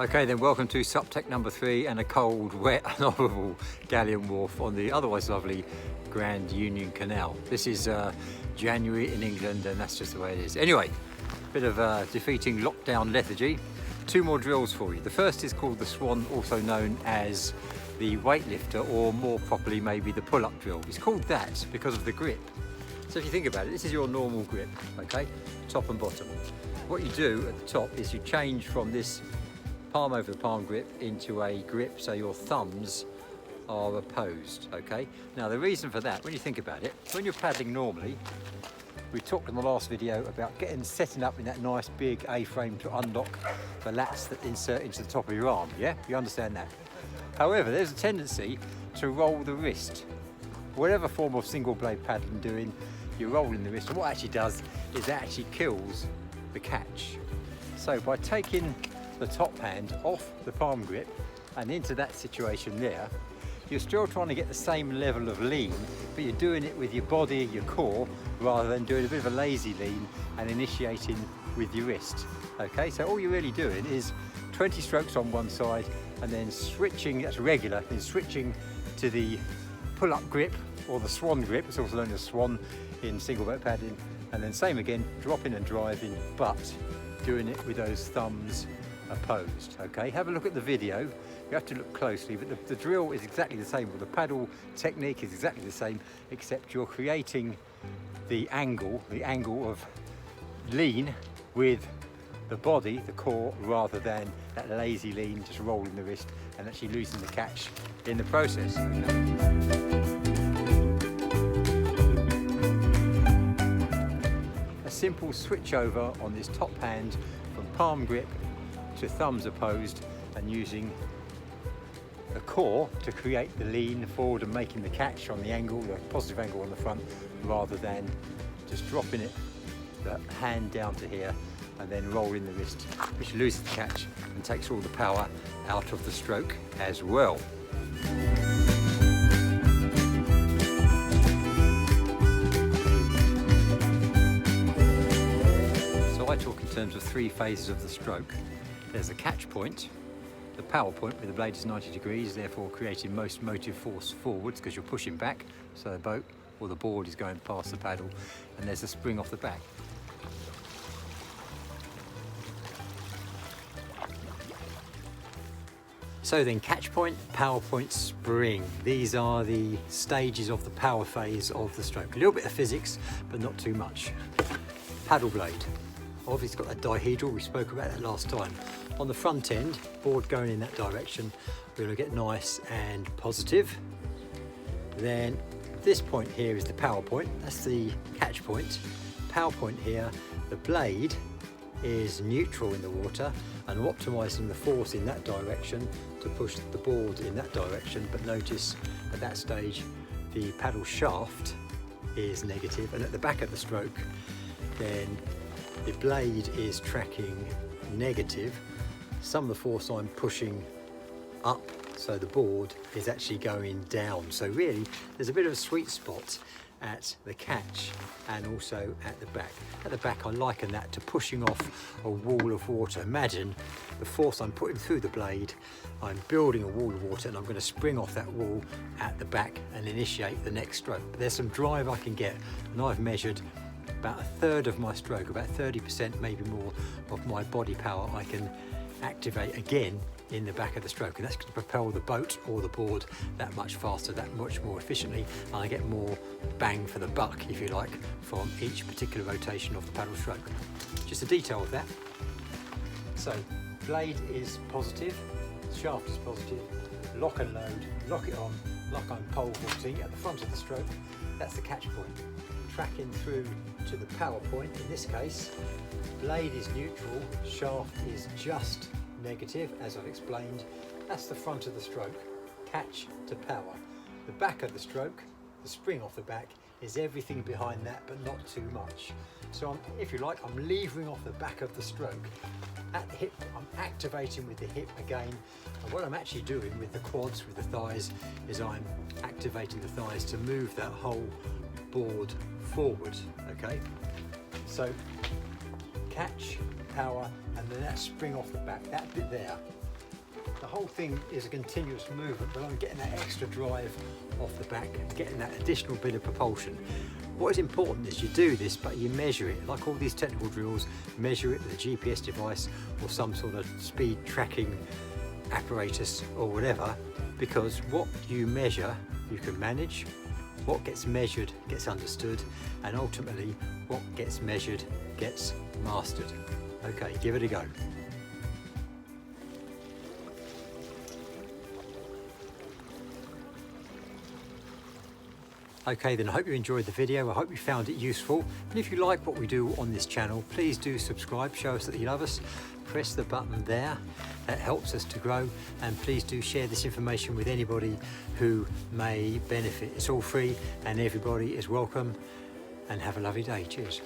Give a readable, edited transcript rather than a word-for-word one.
Okay then, welcome to SUP Tech number 3 and a cold, wet and horrible galleon wharf on the otherwise lovely Grand Union Canal. This is January in England and that's just the way it is. Anyway, bit of defeating lockdown lethargy. Two more drills for you. The first is called the Swan, also known as the weightlifter, or more properly maybe the pull-up drill. It's called that because of the grip. So if you think about it, this is your normal grip, okay? Top and bottom. What you do at the top is you change from this palm over the palm grip into a grip so your thumbs are opposed, okay? Now the reason for that, when you think about it, when you're paddling normally, we talked in the last video about setting up in that nice big A-frame to unlock the lats that insert into the top of your arm, yeah? You understand that? However, there's a tendency to roll the wrist. Whatever form of single blade paddling doing, you're rolling the wrist, and what it actually does is that actually kills the catch. So by taking the top hand off the palm grip and into that situation there, you're still trying to get the same level of lean, but you're doing it with your body, your core, rather than doing a bit of a lazy lean and initiating with your wrist. Okay, so all you're really doing is 20 strokes on one side and then switching, that's regular, then switching to the pull-up grip or the swan grip, it's also known as swan in single boat paddling, and then same again, dropping and driving, but doing it with those thumbs opposed. Okay, have a look at the video. You have to look closely, but the drill is exactly the same, or the paddle technique is exactly the same, except you're creating the angle of lean with the body, the core, rather than that lazy lean, just rolling the wrist and actually losing the catch in the process. A simple switch over on this top hand from palm grip to thumbs opposed, and using the core to create the lean forward and making the catch on the angle, the positive angle on the front, rather than just dropping it, the hand down to here and then rolling the wrist, which loses the catch and takes all the power out of the stroke as well. So I talk in terms of 3 phases of the stroke. There's the catch point, the power point where the blade is 90 degrees, therefore creating most motive force forwards because you're pushing back, so the boat or the board is going past the paddle, and there's a spring off the back. So then catch point, power point, spring. These are the stages of the power phase of the stroke. A little bit of physics, but not too much. Paddle blade. Obviously it's got that dihedral, we spoke about that last time. On the front end, board going in that direction, we're going to get nice and positive. Then this point here is the power point, that's the catch point. Power point here, the blade is neutral in the water and optimizing the force in that direction to push the board in that direction, but notice at that stage the paddle shaft is negative, and at the back of the stroke then the blade is tracking negative. Some of the force I'm pushing up, so the board is actually going down. So really, there's a bit of a sweet spot at the catch and also at the back. At the back, I liken that to pushing off a wall of water. Imagine the force I'm putting through the blade, I'm building a wall of water and I'm going to spring off that wall at the back and initiate the next stroke. But there's some drive I can get, and I've measured about 1/3 of my stroke, about 30%, maybe more, of my body power I can activate again in the back of the stroke, and that's going to propel the boat or the board that much faster, that much more efficiently, and I get more bang for the buck, if you like, from each particular rotation of the paddle stroke. Just a detail of that. So blade is positive, shaft is positive, lock and load, lock it on like I'm pole vaulting at the front of the stroke. That's the catch point. Tracking through to the power point, in this case blade is neutral, shaft is just negative, as I've explained. That's the front of the stroke, catch to power. The back of the stroke, the spring off the back, is everything behind that, but not too much. So if you like, I'm levering off the back of the stroke. At the hip, I'm activating with the hip again, and what I'm actually doing with the quads, with the thighs, is I'm activating the thighs to move that whole board forward, okay? So catch, power, and then that spring off the back, that bit there The whole thing is a continuous movement, but I'm getting that extra drive off the back, getting that additional bit of propulsion. What is important is you do this, but you measure it. Like all these technical drills, measure it with a GPS device or some sort of speed tracking apparatus or whatever, because what you measure, you can manage. What gets measured gets understood, and ultimately what gets measured gets mastered. Okay, give it a go. Okay then, I hope you enjoyed the video. I hope you found it useful. And if you like what we do on this channel, please do subscribe, show us that you love us. Press the button there, that helps us to grow. And please do share this information with anybody who may benefit. It's all free and everybody is welcome. And have a lovely day. Cheers.